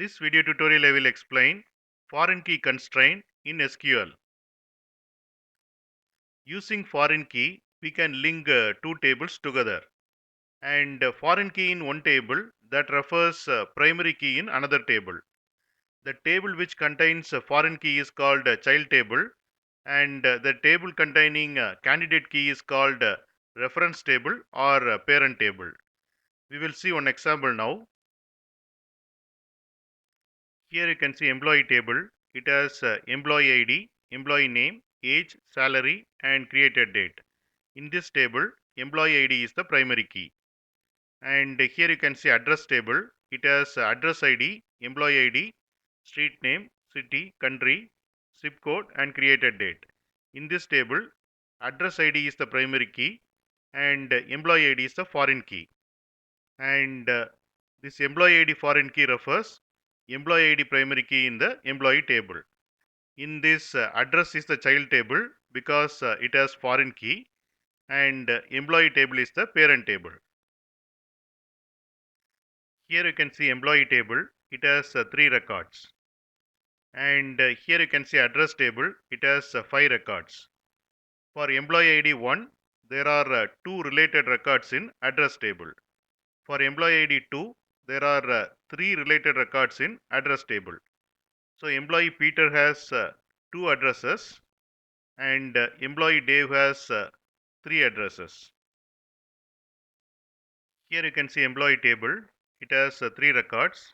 This video tutorial I will explain foreign key constraint in SQL. Using foreign key, we can link two tables together. And foreign key in one table that refers primary key in another table. The table which contains foreign key is called child table, and the table containing candidate key is called reference table or parent table. We will see one example now. Here you can see employee table. It has employee ID, employee name, age, salary and created date. In this table, employee ID is the primary key. And here you can see address table. It has address ID, employee ID, street name, city, country, zip code and created date. In this table, address ID is the primary key and employee ID is the foreign key. And this employee ID foreign key refers employee ID primary key in the employee table. In this address is the child table because it has foreign key, and employee table is the parent table. Here you can see employee table. It has 3 records. And here you can see address table. It has 5 records. For employee ID 1, there are 2 related records in address table. For employee ID 2, there are 3 related records in address table. So employee Peter has 2 addresses and employee Dave has 3 addresses. Here you can see employee table. It has 3 records.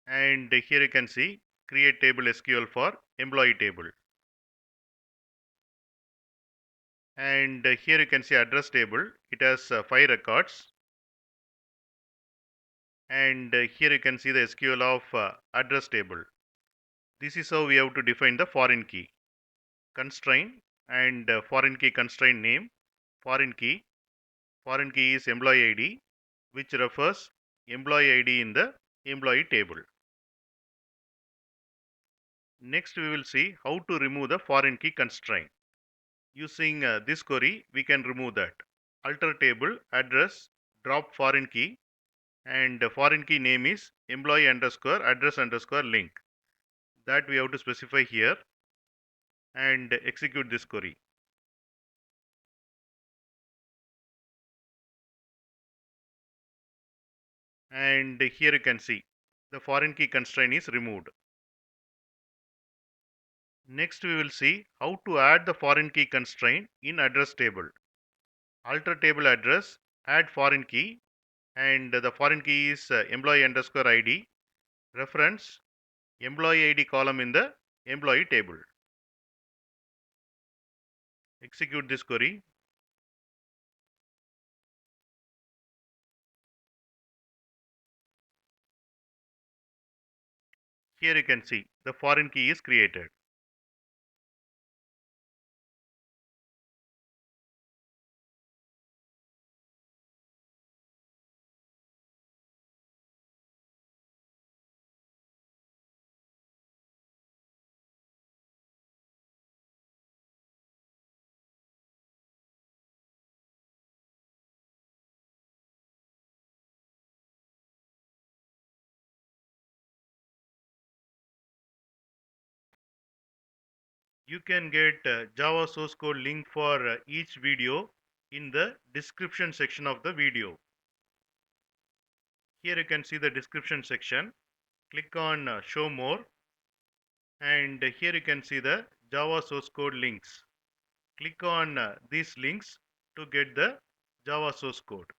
And here you can see create table SQL for employee table. And here you can see address table. It has 5 records. And here you can see the SQL of address table. This is how we have to define the foreign key. Constraint and foreign key constraint name. Foreign key is employee ID, which refers employee ID in the employee table. Next we will see how to remove the foreign key constraint. Using this query, we can remove that. Alter table address, drop foreign key, and foreign key name is employee underscore address underscore link. That we have to specify here and execute this query. And here you can see the foreign key constraint is removed. Next we will see how to add the foreign key constraint in address table. Alter table address, add foreign key, and the foreign key is employee underscore ID, reference employee ID column in the employee table. Execute this query. Here you can see the foreign key is created. You can get Java source code link for each video in the description section of the video. Here you can see the description section. Click on show more, and here you can see the Java source code links. Click on these links to get the Java source code.